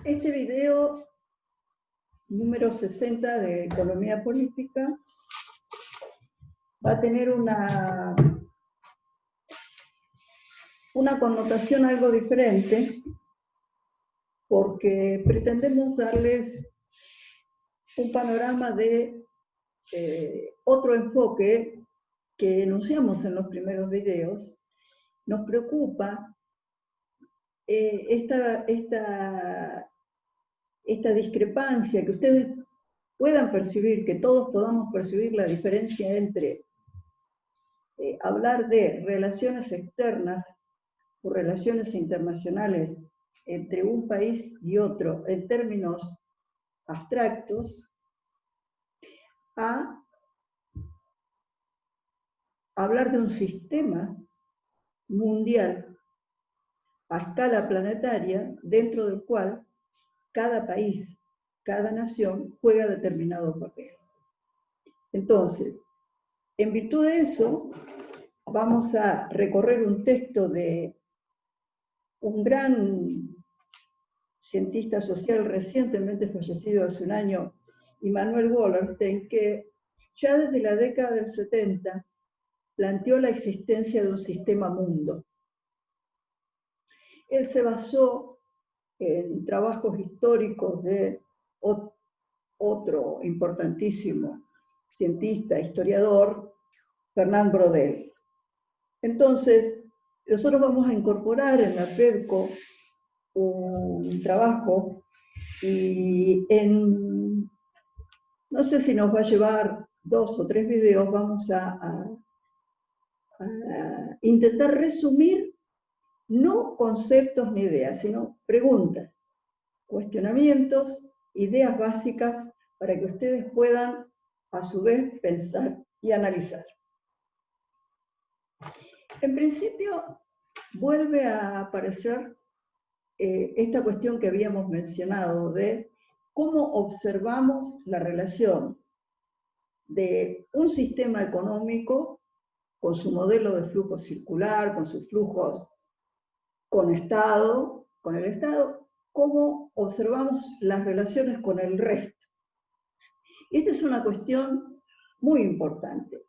Este video número 60 de Economía Política va a tener una connotación algo diferente, porque pretendemos darles un panorama de otro enfoque que enunciamos en los primeros videos. Nos preocupa esta discrepancia, que ustedes puedan percibir, que todos podamos percibir la diferencia entre hablar de relaciones externas o relaciones internacionales entre un país y otro en términos abstractos, a hablar de un sistema mundial a escala planetaria, dentro del cual cada país, cada nación juega determinado papel. Entonces, en virtud de eso, vamos a recorrer un texto de un gran cientista social recientemente fallecido hace un año, Immanuel Wallerstein, que ya desde la década del 70 planteó la existencia de un sistema mundo. Él se basó en trabajos históricos de otro importantísimo cientista, historiador, Fernand Braudel. Entonces, nosotros vamos a incorporar en la PEDCO un trabajo y no sé si nos va a llevar 2 o 3 videos, vamos a intentar resumir no conceptos ni ideas, sino preguntas, cuestionamientos, ideas básicas para que ustedes puedan a su vez pensar y analizar. En principio, vuelve a aparecer esta cuestión que habíamos mencionado de cómo observamos la relación de un sistema económico con su modelo de flujo circular, con sus flujos con el Estado, cómo observamos las relaciones con el resto. Y esta es una cuestión muy importante,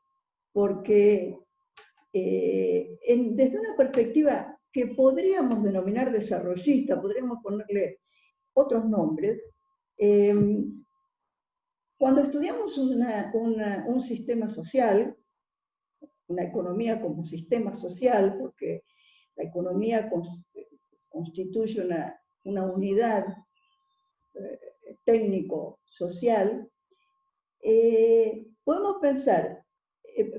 porque desde una perspectiva que podríamos denominar desarrollista, podríamos ponerle otros nombres, cuando estudiamos un sistema social, una economía como sistema social, porque la economía constituye una unidad técnico-social, podemos pensar,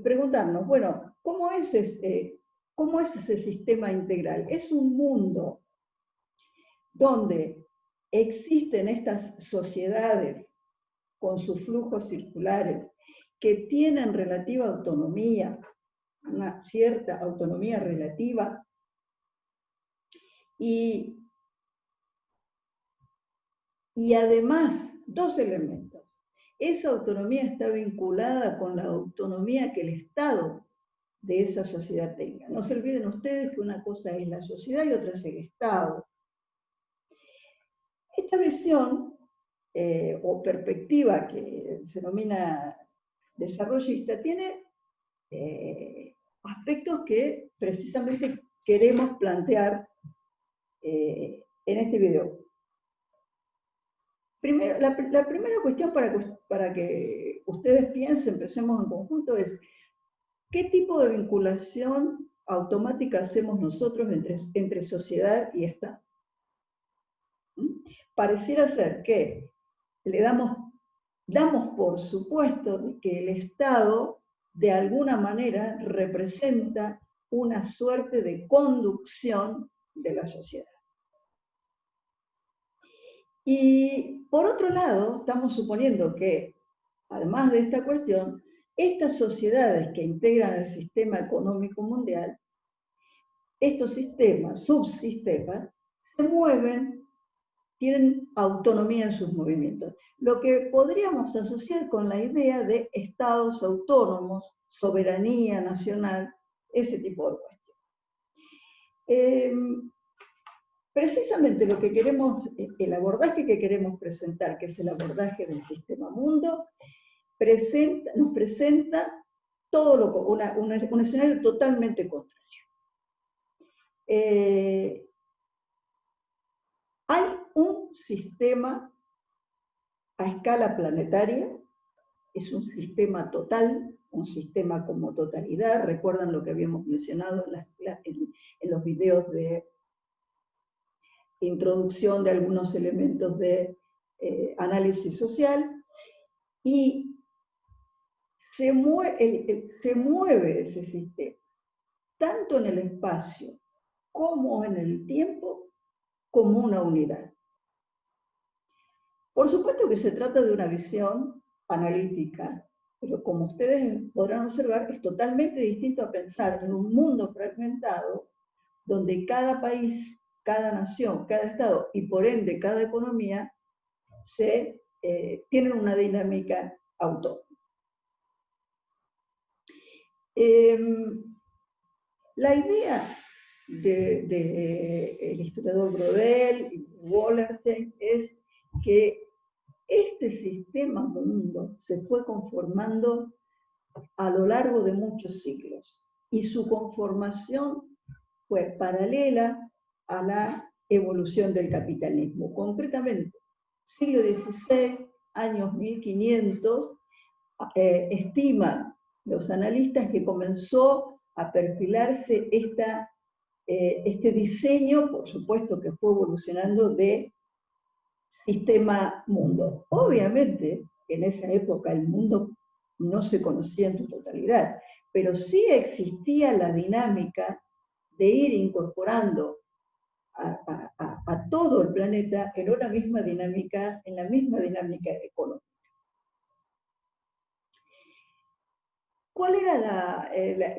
preguntarnos, bueno, ¿cómo es ese sistema integral? Es un mundo donde existen estas sociedades con sus flujos circulares que tienen relativa autonomía, una cierta autonomía relativa, y además, 2 elementos. Esa autonomía está vinculada con la autonomía que el Estado de esa sociedad tenga. No se olviden ustedes que una cosa es la sociedad y otra es el Estado. Esta visión o perspectiva que se denomina desarrollista tiene aspectos que precisamente queremos plantear en este video. Primero, la primera cuestión para que ustedes piensen, empecemos en conjunto, es ¿qué tipo de vinculación automática hacemos nosotros entre sociedad y Estado? Pareciera ser que le damos por supuesto que el Estado de alguna manera representa una suerte de conducción de la sociedad. Y por otro lado, estamos suponiendo que, además de esta cuestión, estas sociedades que integran el sistema económico mundial, estos sistemas, subsistemas, se mueven, tienen autonomía en sus movimientos. Lo que podríamos asociar con la idea de estados autónomos, soberanía nacional, ese tipo de cuestiones. Precisamente lo que queremos, el abordaje que queremos presentar, que es el abordaje del sistema mundo, nos presenta todo un escenario totalmente contrario. Hay un sistema a escala planetaria, es un sistema total, un sistema como totalidad. Recuerdan lo que habíamos mencionado en los videos de introducción de algunos elementos de análisis social, y se mueve ese sistema, tanto en el espacio como en el tiempo, como una unidad. Por supuesto que se trata de una visión analítica, pero como ustedes podrán observar, es totalmente distinto a pensar en un mundo fragmentado, donde cada país, cada nación, cada estado, y por ende cada economía, tienen una dinámica autónoma. La idea del historiador Brodel y Wallerstein es que este sistema mundo se fue conformando a lo largo de muchos siglos, y su conformación fue paralela a la evolución del capitalismo. Concretamente, siglo XVI, años 1500, estiman los analistas que comenzó a perfilarse este diseño, por supuesto que fue evolucionando, de sistema mundo. Obviamente, en esa época el mundo no se conocía en su totalidad, pero sí existía la dinámica de ir incorporando a todo el planeta en una misma dinámica, en la misma dinámica económica. ¿Cuál era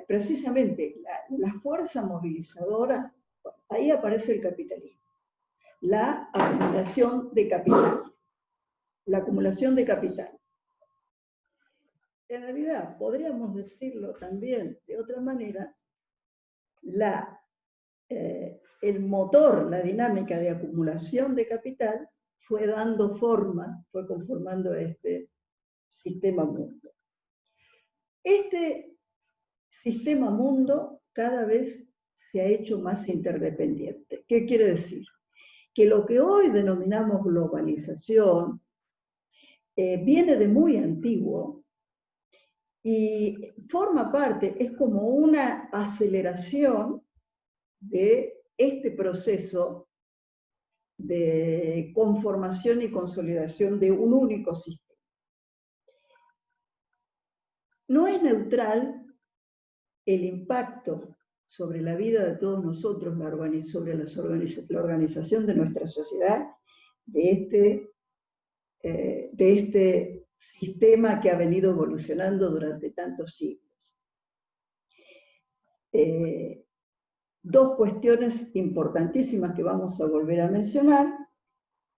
precisamente la fuerza movilizadora? Ahí aparece el capitalismo. La acumulación de capital. La acumulación de capital. En realidad, podríamos decirlo también de otra manera, el motor, la dinámica de acumulación de capital, fue dando forma, fue conformando este sistema mundo. Este sistema mundo cada vez se ha hecho más interdependiente. ¿Qué quiere decir? Que lo que hoy denominamos globalización viene de muy antiguo y forma parte, es como una aceleración de este proceso de conformación y consolidación de un único sistema. No es neutral el impacto sobre la vida de todos nosotros, sobre la organización de nuestra sociedad, de este sistema que ha venido evolucionando durante tantos siglos. Dos cuestiones importantísimas que vamos a volver a mencionar.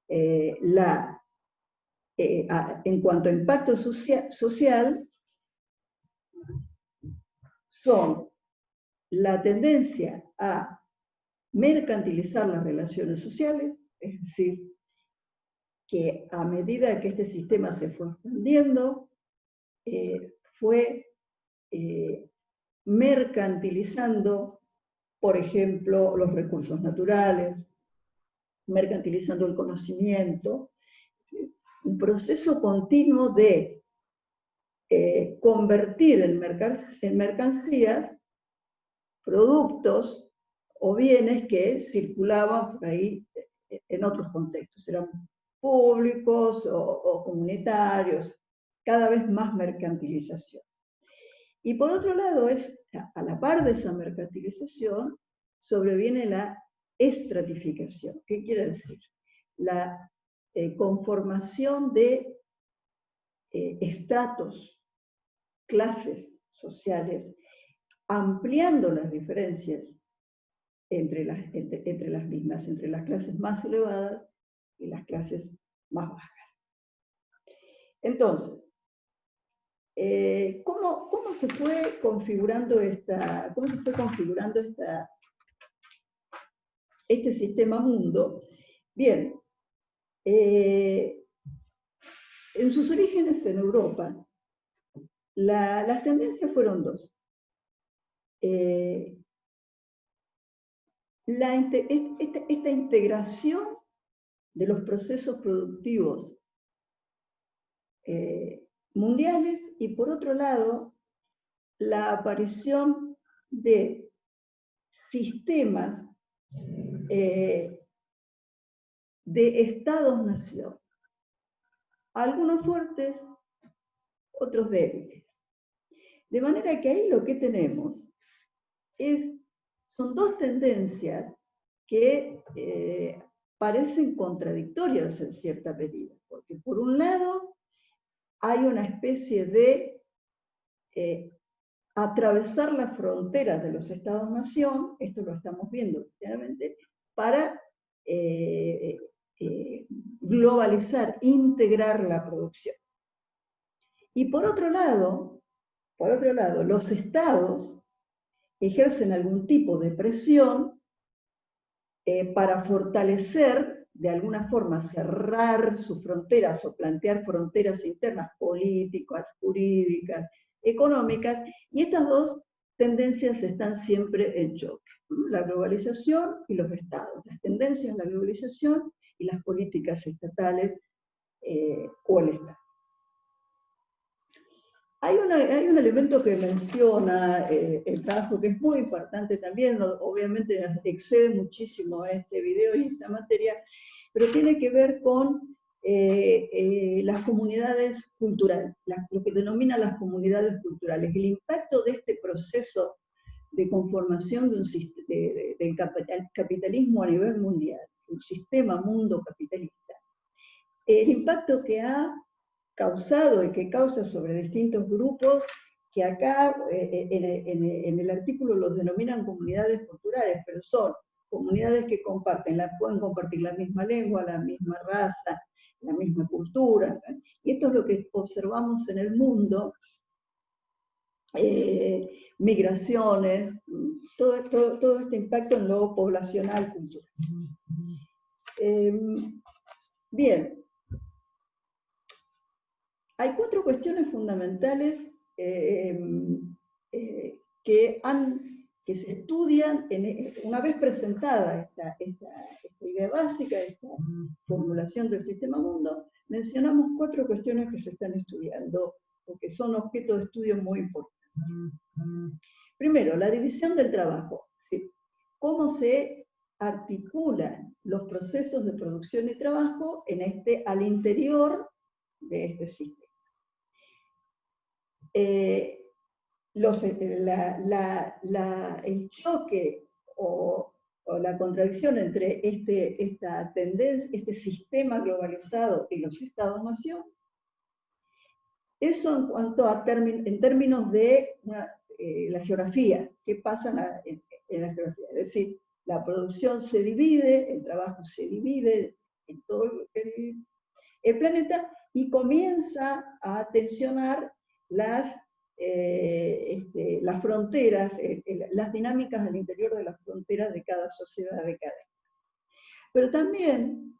En cuanto a impacto social, son la tendencia a mercantilizar las relaciones sociales, es decir, que a medida que este sistema se fue expandiendo, fue mercantilizando, por ejemplo, los recursos naturales, mercantilizando el conocimiento, un proceso continuo de convertir en mercancías productos o bienes que circulaban por ahí en otros contextos, eran públicos o comunitarios, cada vez más mercantilización. Y por otro lado, a la par de esa mercantilización, sobreviene la estratificación. ¿Qué quiere decir? La conformación de estratos, clases sociales, ampliando las diferencias entre las mismas, entre las clases más elevadas y las clases más bajas. Entonces, ¿cómo se fue configurando este sistema mundo. Bien, en sus orígenes en Europa, las tendencias fueron dos. Esta integración de los procesos productivos mundiales, y por otro lado, la aparición de sistemas de estados-nación, algunos fuertes, otros débiles. De manera que ahí lo que tenemos son dos tendencias que parecen contradictorias en cierta medida, porque por un lado hay una especie de atravesar las fronteras de los estados-nación, esto lo estamos viendo claramente, para globalizar, integrar la producción. Y por otro lado, los estados ejercen algún tipo de presión para fortalecer, de alguna forma, cerrar sus fronteras o plantear fronteras internas políticas, jurídicas, económicas, y estas dos tendencias están siempre en choque. La globalización y los estados, las tendencias, la globalización y las políticas estatales o el Estado. Hay un elemento que menciona el trabajo que es muy importante también, obviamente excede muchísimo a este video y esta materia, pero tiene que ver con las comunidades culturales, lo que denominan las comunidades culturales, el impacto de este proceso de conformación del capitalismo a nivel mundial, un sistema mundo capitalista, el impacto que ha causado y que causa sobre distintos grupos que acá en el artículo los denominan comunidades culturales, pero son comunidades que pueden compartir la misma lengua, la misma raza, la misma cultura, y esto es lo que observamos en el mundo, migraciones, todo este impacto en lo poblacional cultural. Bien, hay cuatro cuestiones fundamentales que se estudian una vez presentada esta idea básica, esta formulación del sistema mundo. Mencionamos cuatro cuestiones que se están estudiando, o que son objeto de estudio muy importantes. Primero, la división del trabajo. ¿Sí? ¿Cómo se articulan los procesos de producción y trabajo al interior de este sistema? El choque o la contradicción entre esta tendencia, este sistema globalizado y los estados-nación, eso en cuanto a en términos de la geografía, ¿qué pasa en la geografía? Es decir, la producción se divide, el trabajo se divide en todo el planeta y comienza a tensionar las fronteras, las dinámicas al interior de las fronteras de cada sociedad, de cada. Pero también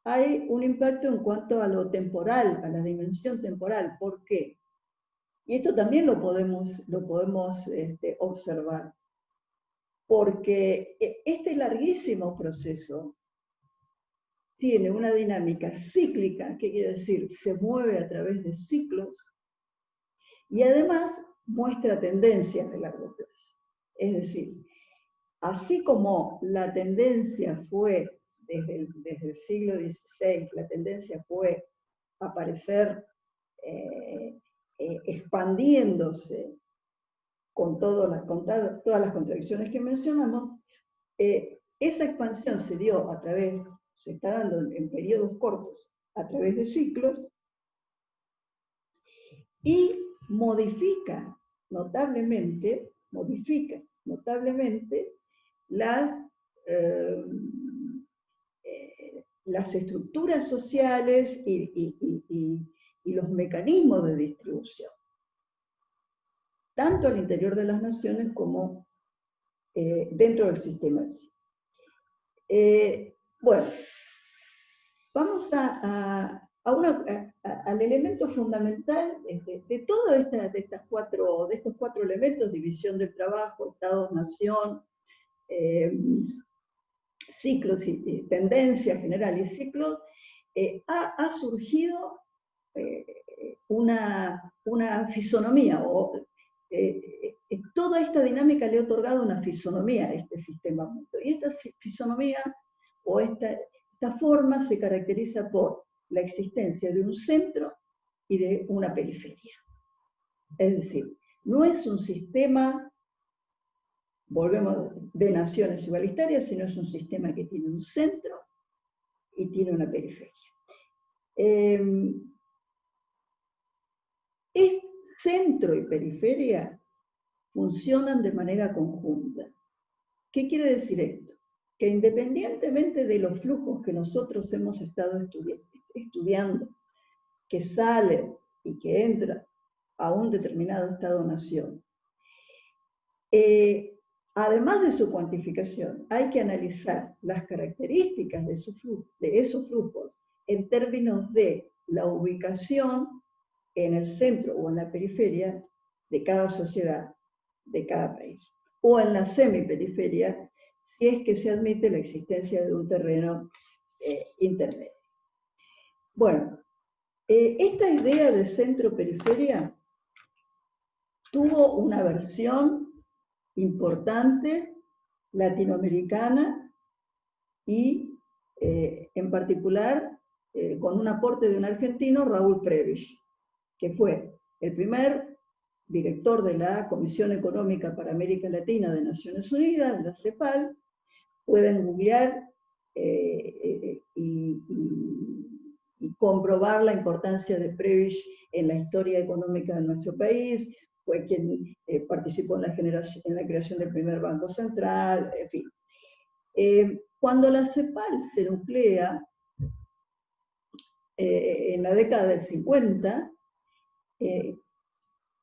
hay un impacto en cuanto a lo temporal, a la dimensión temporal. ¿Por qué? Y esto también lo podemos observar. Porque este larguísimo proceso tiene una dinámica cíclica, que quiere decir, se mueve a través de ciclos, y además muestra tendencias de largo plazo. Es decir, así como la tendencia fue, desde el siglo XVI, la tendencia fue aparecer expandiéndose con todas las contradicciones que mencionamos, esa expansión se está dando en periodos cortos, a través de ciclos, y modifica notablemente las estructuras sociales y los mecanismos de distribución, tanto al interior de las naciones como dentro del sistema en sí. Bueno, vamos al elemento fundamental de todos estos cuatro elementos: división del trabajo, Estado-nación, ciclos y tendencias general y ciclos. Ha surgido una fisonomía, toda esta dinámica le ha otorgado una fisonomía a este sistema mundo. Y esta fisonomía o esta forma se caracteriza por la existencia de un centro y de una periferia. Es decir, no es un sistema, volvemos, de naciones igualitarias, sino es un sistema que tiene un centro y tiene una periferia. Centro y periferia funcionan de manera conjunta. ¿Qué quiere decir esto? Que independientemente de los flujos que nosotros hemos estado estudiando, que salen y que entran a un determinado Estado-nación, además de su cuantificación, hay que analizar las características de esos flujos en términos de la ubicación en el centro o en la periferia de cada sociedad, de cada país, o en la semiperiferia, si es que se admite la existencia de un terreno intermedio. Bueno, esta idea de centro-periferia tuvo una versión importante latinoamericana y, en particular, con un aporte de un argentino, Raúl Prebisch, que fue el primer director de la Comisión Económica para América Latina de Naciones Unidas, la CEPAL. Pueden googlear y comprobar la importancia de Prebisch en la historia económica de nuestro país. Fue quien participó en la creación del primer Banco Central, en fin. Cuando la CEPAL se nuclea en la década del 50,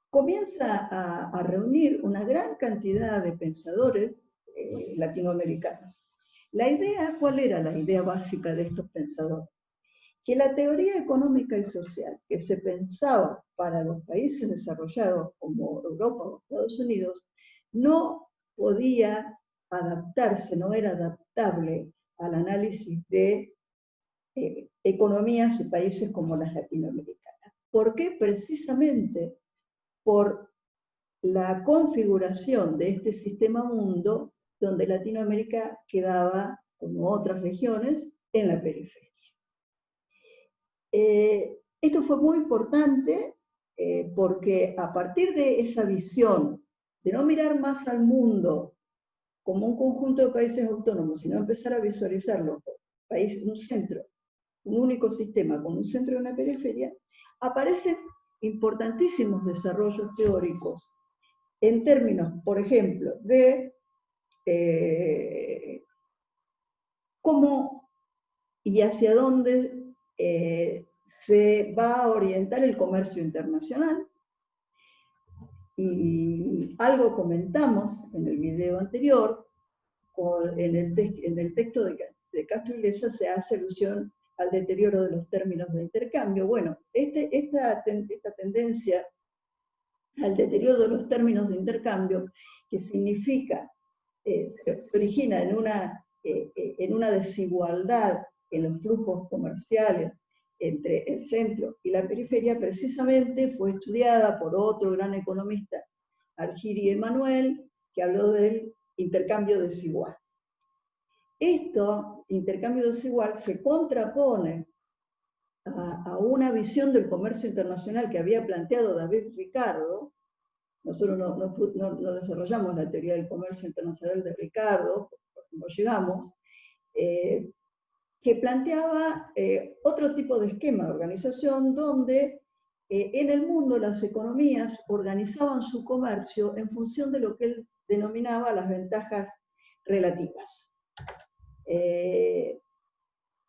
comienza a reunir una gran cantidad de pensadores latinoamericanos. ¿Cuál era la idea básica de estos pensadores? Que la teoría económica y social que se pensaba para los países desarrollados como Europa o Estados Unidos no podía adaptarse, no era adaptable al análisis de economías y países como las latinoamericanas. ¿Por qué? Precisamente por la configuración de este sistema mundo, donde Latinoamérica quedaba, como otras regiones, en la periferia. Esto fue muy importante porque a partir de esa visión de no mirar más al mundo como un conjunto de países autónomos, sino empezar a visualizarlo como un centro, un único sistema con un centro y una periferia, aparecen importantísimos desarrollos teóricos en términos, por ejemplo, de cómo y hacia dónde se va a orientar el comercio internacional. Y algo comentamos en el video anterior, en el texto de Castro Illesa se hace alusión al deterioro de los términos de intercambio. Bueno, esta tendencia al deterioro de los términos de intercambio, que significa, se origina en una desigualdad en los flujos comerciales entre el centro y la periferia, precisamente fue estudiada por otro gran economista, Argiri Emanuel, que habló del intercambio desigual. Intercambio desigual, se contrapone a una visión del comercio internacional que había planteado David Ricardo. Nosotros no desarrollamos la teoría del comercio internacional de Ricardo, no llegamos, que planteaba otro tipo de esquema de organización donde en el mundo las economías organizaban su comercio en función de lo que él denominaba las ventajas relativas.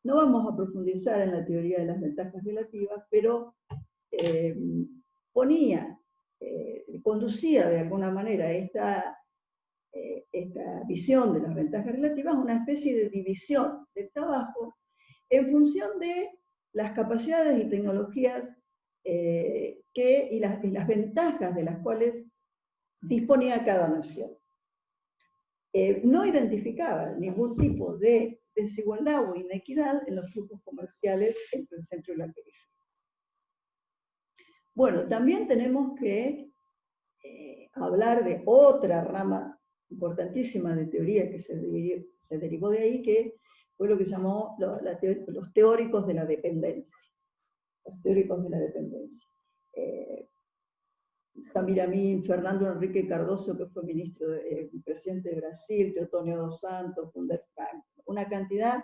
No vamos a profundizar en la teoría de las ventajas relativas, pero conducía de alguna manera esta visión de las ventajas relativas, una especie de división del trabajo en función de las capacidades y tecnologías y las ventajas de las cuales disponía cada nación. No identificaba ningún tipo de desigualdad o inequidad en los flujos comerciales entre el centro y la periferia. Bueno, también tenemos que hablar de otra rama importantísima de teoría que se derivó de ahí, que fue lo que llamó los teóricos de la dependencia. Los teóricos de la dependencia. Samir Amin, Fernando Henrique Cardoso, que fue presidente de Brasil, Teotonio dos Santos, Funder Frank, una cantidad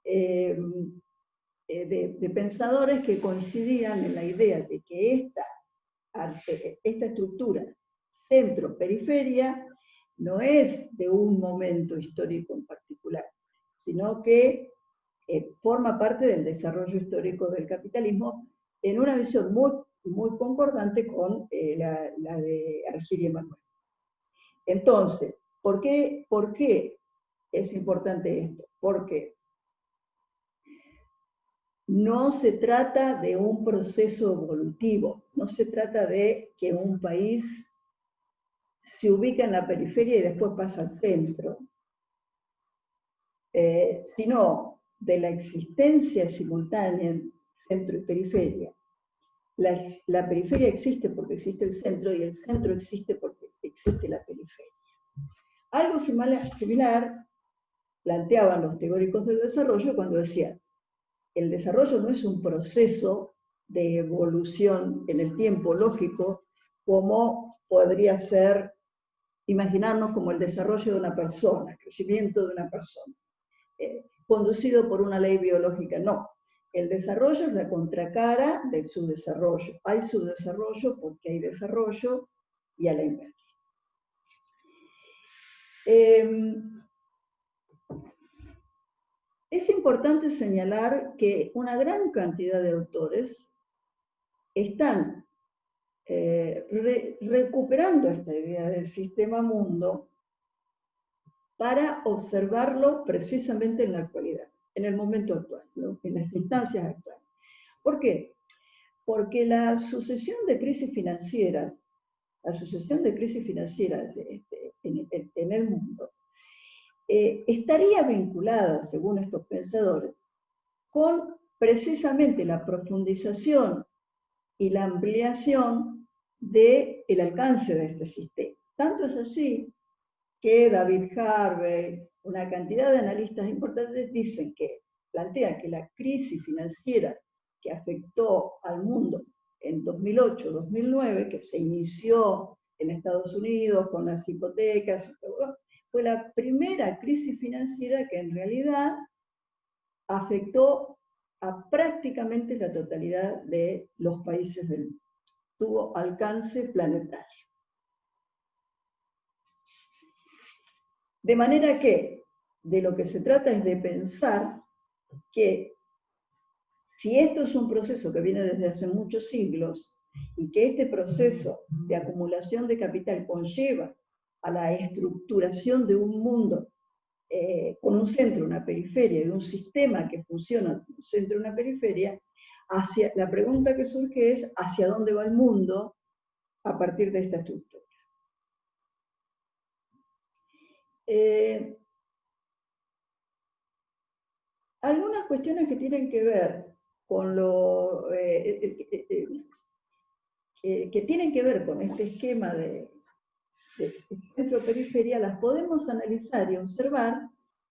de pensadores que coincidían en la idea de que esta estructura centro-periferia no es de un momento histórico en particular, sino que forma parte del desarrollo histórico del capitalismo en una visión muy concordante con la de Argiri Emanuel. Entonces, ¿por qué es importante esto? Porque no se trata de un proceso evolutivo, no se trata de que un país se ubica en la periferia y después pasa al centro, sino de la existencia simultánea en centro y periferia. La periferia existe porque existe el centro y el centro existe porque existe la periferia. Algo similar planteaban los teóricos del desarrollo cuando decían: el desarrollo no es un proceso de evolución en el tiempo lógico, como podría ser imaginarnos como el desarrollo de una persona, el crecimiento de una persona, conducido por una ley biológica. No, el desarrollo es la contracara de su desarrollo. Hay subdesarrollo porque hay desarrollo, y a la inversa. Es importante señalar que una gran cantidad de autores están recuperando esta idea del sistema mundo para observarlo precisamente en la actualidad, en el momento actual, ¿no? En las instancias actuales. ¿Por qué? Porque la sucesión de crisis financieras en el mundo estaría vinculada, según estos pensadores, con precisamente la profundización y la ampliación del alcance de este sistema. Tanto es así que David Harvey, una cantidad de analistas importantes, plantean que la crisis financiera que afectó al mundo en 2008-2009, que se inició en Estados Unidos con las hipotecas, fue la primera crisis financiera que en realidad afectó a prácticamente la totalidad de los países del mundo. Tuvo alcance planetario. De manera que de lo que se trata es de pensar que si esto es un proceso que viene desde hace muchos siglos y que este proceso de acumulación de capital conlleva a la estructuración de un mundo con un centro, una periferia, de un sistema que funciona con un centro y una periferia, la pregunta que surge es ¿hacia dónde va el mundo a partir de esta estructura? Algunas cuestiones que tienen que ver con que tienen que ver con este esquema de centro-periferia, las podemos analizar y observar.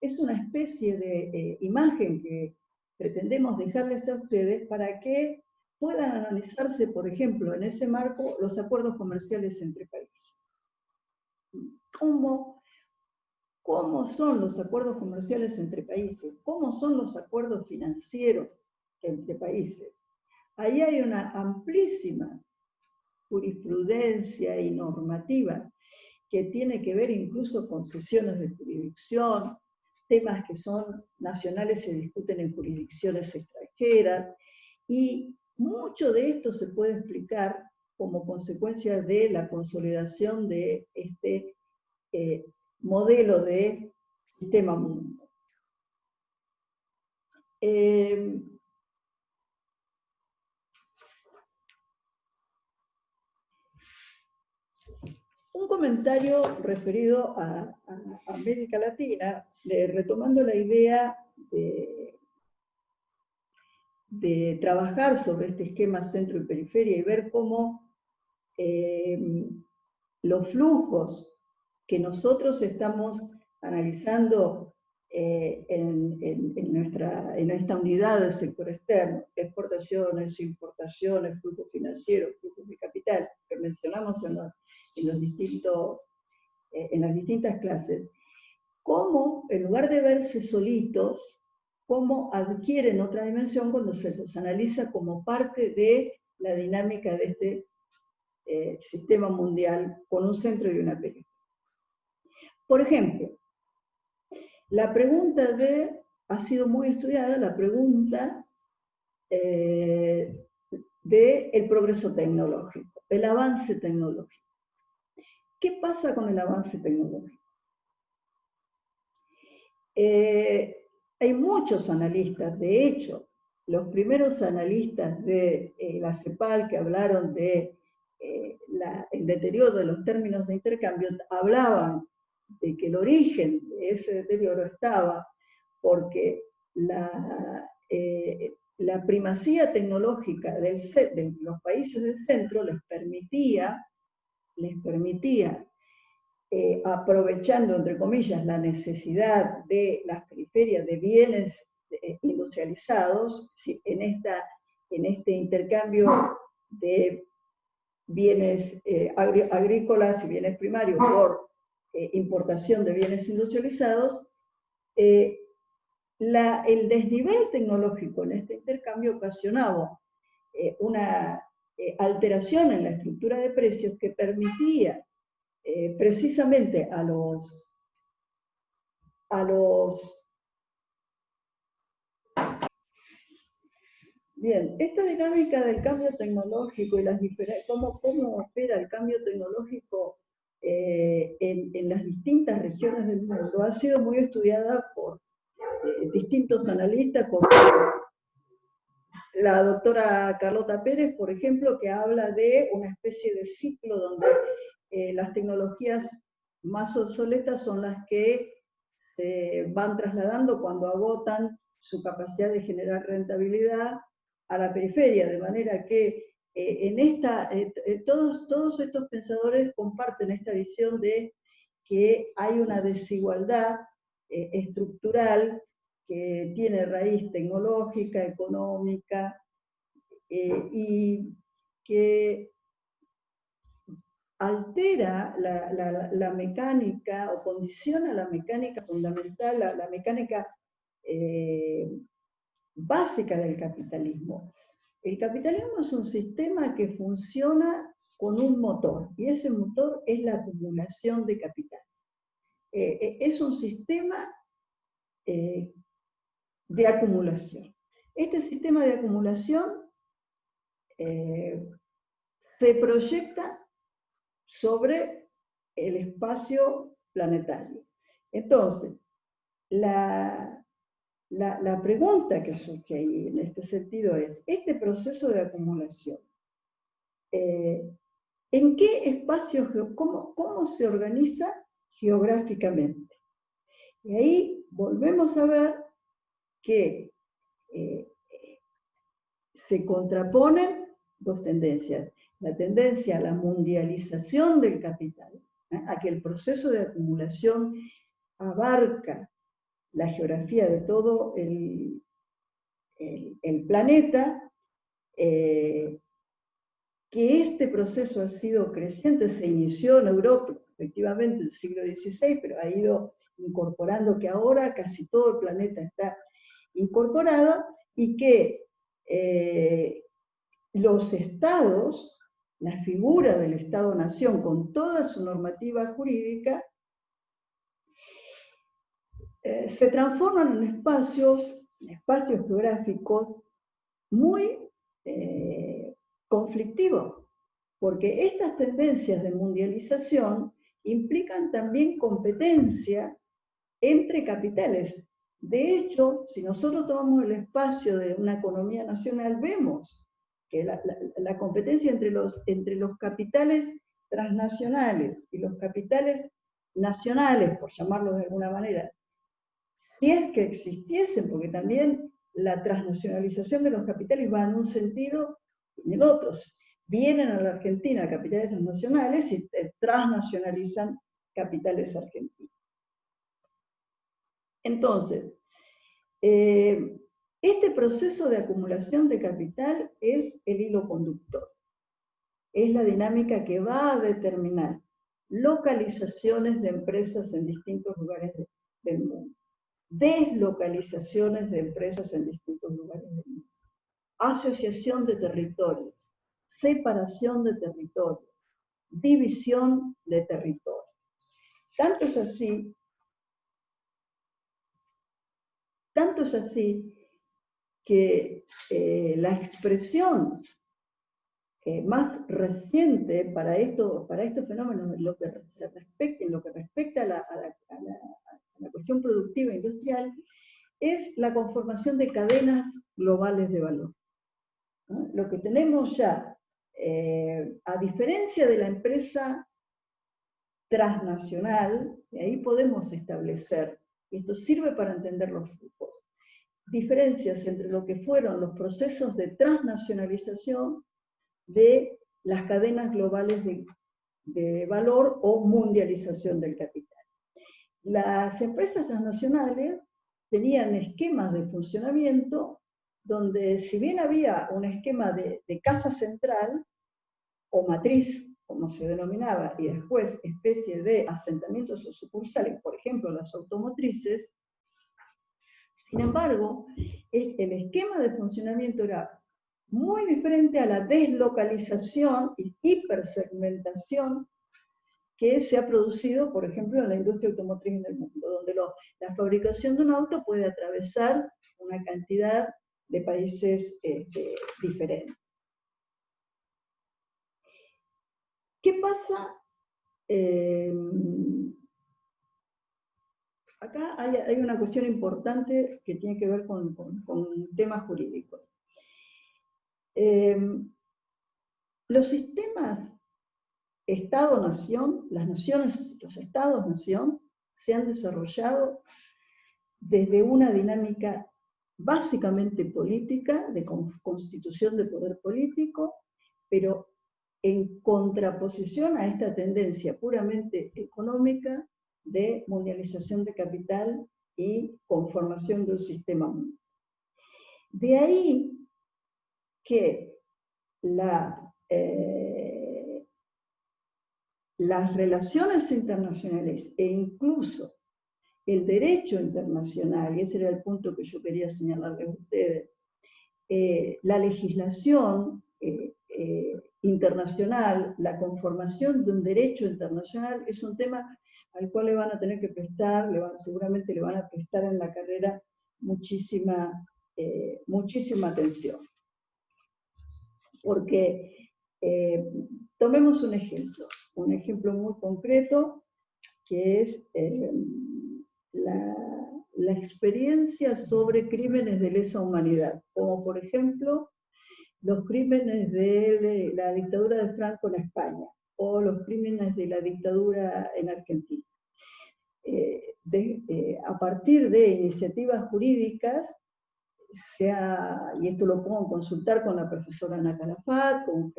Es una especie de imagen que pretendemos dejarles a ustedes para que puedan analizarse, por ejemplo, en ese marco, los acuerdos comerciales entre países. ¿Cómo son los acuerdos comerciales entre países? ¿Cómo son los acuerdos financieros entre países? Ahí hay una amplísima jurisprudencia y normativa que tiene que ver incluso con sesiones de jurisdicción, temas que son nacionales se discuten en jurisdicciones extranjeras, y mucho de esto se puede explicar como consecuencia de la consolidación de este modelo de sistema mundo. Un comentario referido a América Latina, retomando la idea de trabajar sobre este esquema centro y periferia y ver cómo los flujos que nosotros estamos analizando en esta unidad del sector externo, exportaciones, importaciones, flujos financieros, flujos de capital, que mencionamos en las distintas clases, cómo, en lugar de verse solitos, cómo adquieren otra dimensión cuando se los analiza como parte de la dinámica de este sistema mundial con un centro y una periferia. Por ejemplo, la pregunta ha sido muy estudiada, la pregunta del progreso tecnológico, el avance tecnológico. ¿Qué pasa con el avance tecnológico? Hay muchos analistas, de hecho, los primeros analistas de la CEPAL que hablaron de el deterioro de los términos de intercambio, hablaban de que el origen de ese deterioro estaba porque la primacía tecnológica de los países del centro les permitía aprovechando, entre comillas, la necesidad de las periferias de bienes industrializados, en este intercambio de bienes agrícolas y bienes primarios por importación de bienes industrializados, el desnivel tecnológico en este intercambio ocasionaba una alteración en la estructura de precios que permitía precisamente a los Bien, esta dinámica del cambio tecnológico y cómo opera el cambio tecnológico en las distintas regiones del mundo ha sido muy estudiada por distintos analistas, como la doctora Carlota Pérez, por ejemplo, que habla de una especie de ciclo donde las tecnologías más obsoletas son las que se van trasladando cuando agotan su capacidad de generar rentabilidad a la periferia, de manera que todos estos pensadores comparten esta visión de que hay una desigualdad estructural que tiene raíz tecnológica, económica, y que altera la mecánica o condiciona la mecánica fundamental, la mecánica básica del capitalismo. El capitalismo es un sistema que funciona con un motor, y ese motor es la acumulación de capital. Es un sistema de acumulación. Este sistema de acumulación se proyecta sobre el espacio planetario. Entonces, la pregunta que surge ahí en este sentido es, este proceso de acumulación, ¿en qué espacio, cómo se organiza geográficamente? Y ahí volvemos a ver que se contraponen dos tendencias. La tendencia a la mundialización del capital, a que el proceso de acumulación abarca la geografía de todo el planeta, que este proceso ha sido creciente, se inició en Europa, efectivamente, en el siglo XVI, pero ha ido incorporando que ahora casi todo el planeta está incorporado, y que los estados, la figura del Estado-Nación con toda su normativa jurídica, se transforman en espacios geográficos muy conflictivos, porque estas tendencias de mundialización implican también competencia entre capitales. De hecho, si nosotros tomamos el espacio de una economía nacional, vemos que la competencia entre los capitales transnacionales y los capitales nacionales, por llamarlo de alguna manera, si es que existiesen, porque también la transnacionalización de los capitales va en un sentido y en el otro. Vienen a la Argentina capitales transnacionales y transnacionalizan capitales argentinos. Entonces, este proceso de acumulación de capital es el hilo conductor. Es la dinámica que va a determinar localizaciones de empresas en distintos lugares del mundo, deslocalizaciones de empresas en distintos lugares del mundo, asociación de territorios, separación de territorios, división de territorios. Tanto es así que la expresión más reciente para estos fenómenos, en lo que respecta a la cuestión productiva e industrial, es la conformación de cadenas globales de valor, ¿no? Lo que tenemos ya, a diferencia de la empresa transnacional, y ahí podemos establecer, y esto sirve para entender los flujos, diferencias entre lo que fueron los procesos de transnacionalización de las cadenas globales de valor o mundialización del capital. Las empresas transnacionales tenían esquemas de funcionamiento donde, si bien había un esquema de casa central o matriz, como se denominaba, y después especie de asentamientos o sucursales, por ejemplo las automotrices, sin embargo, el esquema de funcionamiento era muy diferente a la deslocalización y hipersegmentación que se ha producido, por ejemplo, en la industria automotriz en el mundo, donde la fabricación de un auto puede atravesar una cantidad de países diferentes. ¿Qué pasa? Acá hay una cuestión importante que tiene que ver con temas jurídicos. Los sistemas Estado-nación, los Estados-nación, se han desarrollado desde una dinámica básicamente política, de constitución de poder político, pero en contraposición a esta tendencia puramente económica de mundialización de capital y conformación de un sistema mundial. De ahí que las relaciones internacionales e incluso el derecho internacional, y ese era el punto que yo quería señalarles a ustedes, la legislación internacional, la conformación de un derecho internacional es un tema al cual le van a tener que prestar, seguramente le van a prestar en la carrera muchísima atención. Porque tomemos un ejemplo muy concreto, que es la experiencia sobre crímenes de lesa humanidad, como por ejemplo los crímenes de la dictadura de Franco en España, o los crímenes de la dictadura en Argentina. A partir de iniciativas jurídicas, y esto lo puedo consultar con la profesora Ana Calafat, con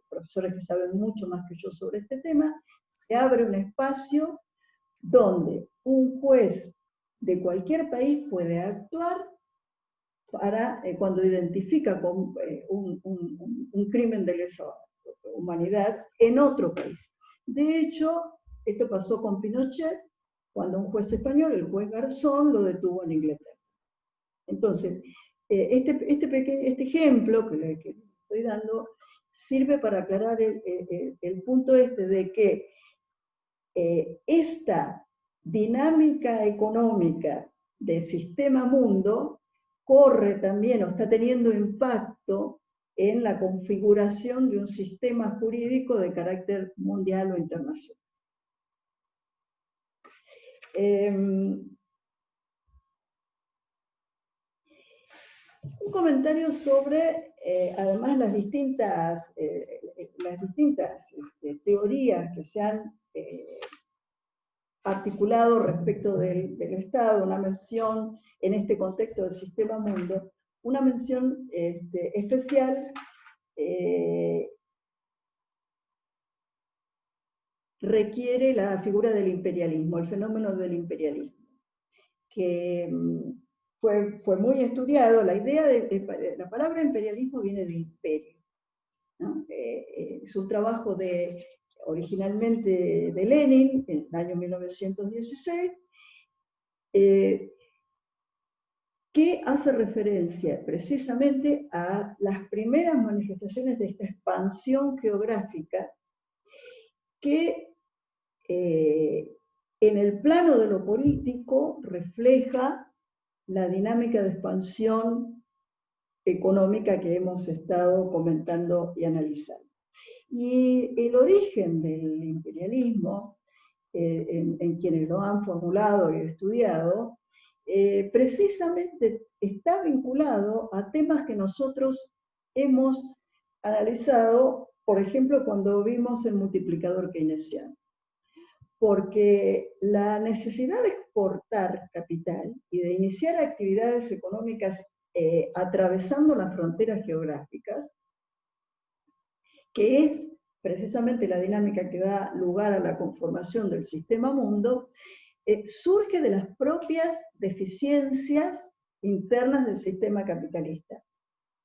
profesores que saben mucho más que yo sobre este tema, se abre un espacio donde un juez de cualquier país puede actuar para, cuando identifica un crimen de lesa humanidad en otro país. De hecho, esto pasó con Pinochet, cuando un juez español, el juez Garzón, lo detuvo en Inglaterra. Entonces, este ejemplo que les estoy dando sirve para aclarar el punto de que esta dinámica económica del sistema mundo corre también o está teniendo impacto en la configuración de un sistema jurídico de carácter mundial o internacional. Un comentario sobre, además, las distintas teorías que se han articulado respecto del Estado, una mención en este contexto del sistema mundo, una mención especial requiere la figura del imperialismo, el fenómeno del imperialismo, que fue muy estudiado. La idea de la palabra imperialismo viene de imperio, ¿no? Es un trabajo originalmente de Lenin, en el año 1916, que hace referencia precisamente a las primeras manifestaciones de esta expansión geográfica que en el plano de lo político refleja la dinámica de expansión económica que hemos estado comentando y analizando. Y el origen del imperialismo, en quienes lo han formulado y estudiado, precisamente está vinculado a temas que nosotros hemos analizado, por ejemplo, cuando vimos el multiplicador keynesiano. Porque la necesidad de exportar capital y de iniciar actividades económicas atravesando las fronteras geográficas, que es precisamente la dinámica que da lugar a la conformación del sistema mundo, surge de las propias deficiencias internas del sistema capitalista,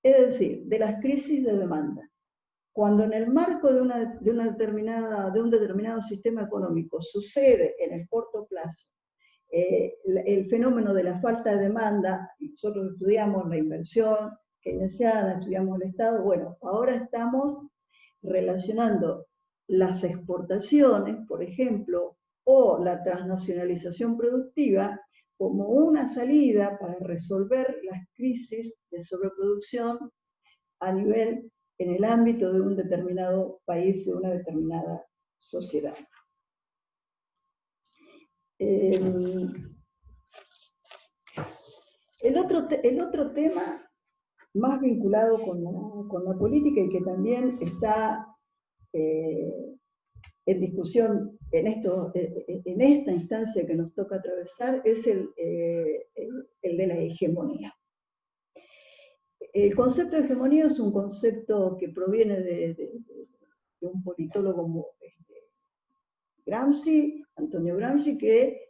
es decir, de las crisis de demanda. Cuando en el marco de un determinado sistema económico sucede en el corto plazo el fenómeno de la falta de demanda, nosotros estudiamos la inversión keynesiana, estudiamos el Estado, bueno, ahora estamos relacionando las exportaciones, por ejemplo, o la transnacionalización productiva como una salida para resolver las crisis de sobreproducción en el ámbito de un determinado país, de una determinada sociedad. El otro tema más vinculado con la política y que también está en discusión en esta instancia que nos toca atravesar es el de la hegemonía. El concepto de hegemonía es un concepto que proviene de un politólogo como Gramsci, Antonio Gramsci, que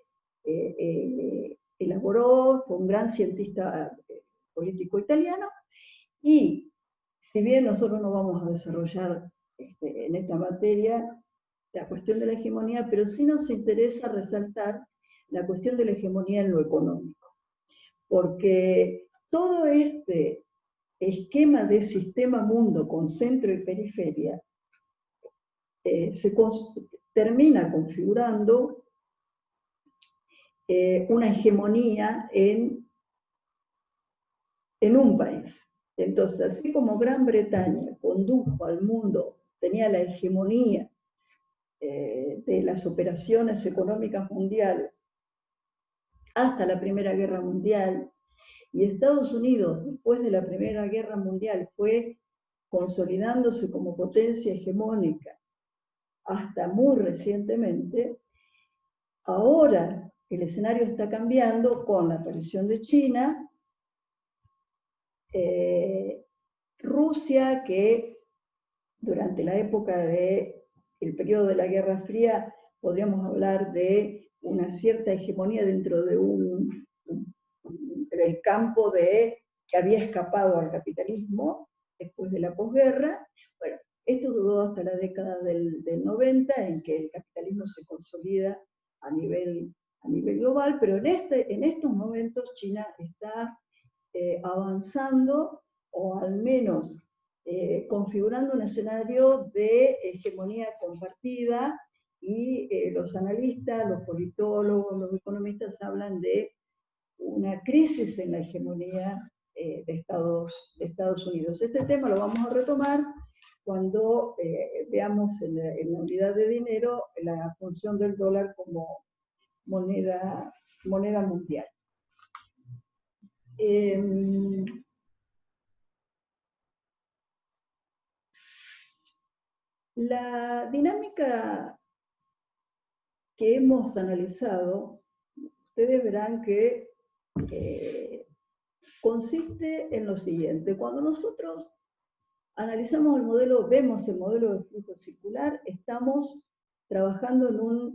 elaboró, fue un gran cientista político italiano, y si bien nosotros no vamos a desarrollar en esta materia la cuestión de la hegemonía, pero sí nos interesa resaltar la cuestión de la hegemonía en lo económico, porque todo este esquema de sistema mundo con centro y periferia se termina configurando una hegemonía en un país. Entonces, así como Gran Bretaña condujo al mundo, tenía la hegemonía de las operaciones económicas mundiales hasta la Primera Guerra Mundial, y Estados Unidos, después de la Primera Guerra Mundial, fue consolidándose como potencia hegemónica hasta muy recientemente, ahora el escenario está cambiando con la aparición de China, Rusia, que durante la época del periodo de la Guerra Fría podríamos hablar de una cierta hegemonía dentro de del campo que había escapado al capitalismo después de la posguerra. Bueno, esto duró hasta la década del 90, en que el capitalismo se consolida a nivel global, pero en estos momentos China está avanzando, o al menos configurando un escenario de hegemonía compartida, y los analistas, los politólogos, los economistas hablan de una crisis en la hegemonía de Estados Unidos. Este tema lo vamos a retomar cuando veamos en la unidad de dinero la función del dólar como moneda mundial. La dinámica que hemos analizado, ustedes verán que consiste en lo siguiente. Cuando nosotros analizamos el modelo, vemos el modelo de flujo circular, estamos trabajando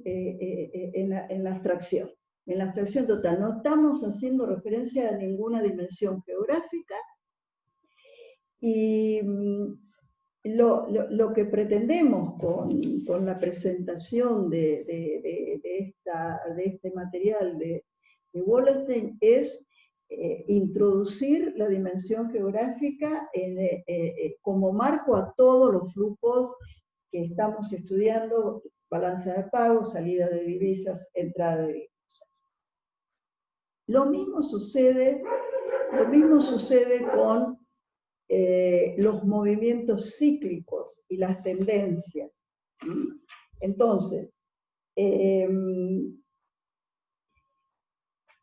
en la abstracción, total. No estamos haciendo referencia a ninguna dimensión geográfica, y lo que pretendemos con la presentación de este material de Wallerstein es introducir la dimensión geográfica como marco a todos los flujos que estamos estudiando: balanza de pagos, salida de divisas, entrada de divisas. Lo mismo sucede con los movimientos cíclicos y las tendencias. Entonces,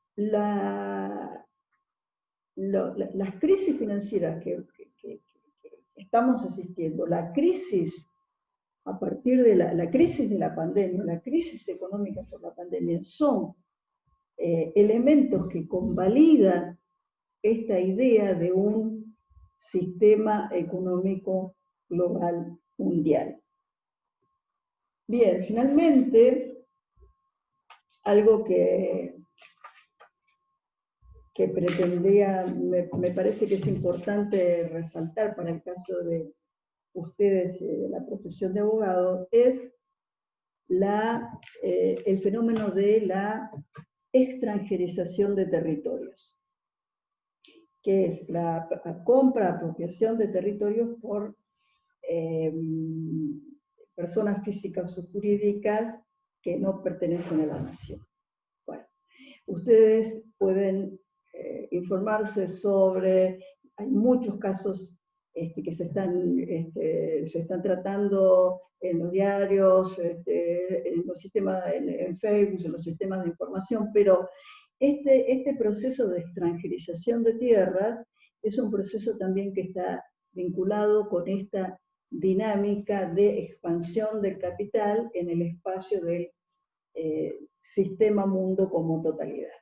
las crisis financieras que estamos asistiendo, la crisis a partir de la crisis de la pandemia, la crisis económica por la pandemia, son elementos que convalidan esta idea de un sistema económico global mundial. Bien, finalmente, algo que pretendía, me parece que es importante resaltar para el caso de ustedes, de la profesión de abogado, es el fenómeno de la extranjerización de territorios, que es la compra, apropiación de territorios por personas físicas o jurídicas que no pertenecen a la nación. Bueno, ustedes pueden informarse sobre, hay muchos casos que se están tratando en los diarios, en los sistemas, en Facebook, en los sistemas de información, pero este proceso de extranjerización de tierras es un proceso también que está vinculado con esta dinámica de expansión del capital en el espacio del sistema mundo como totalidad.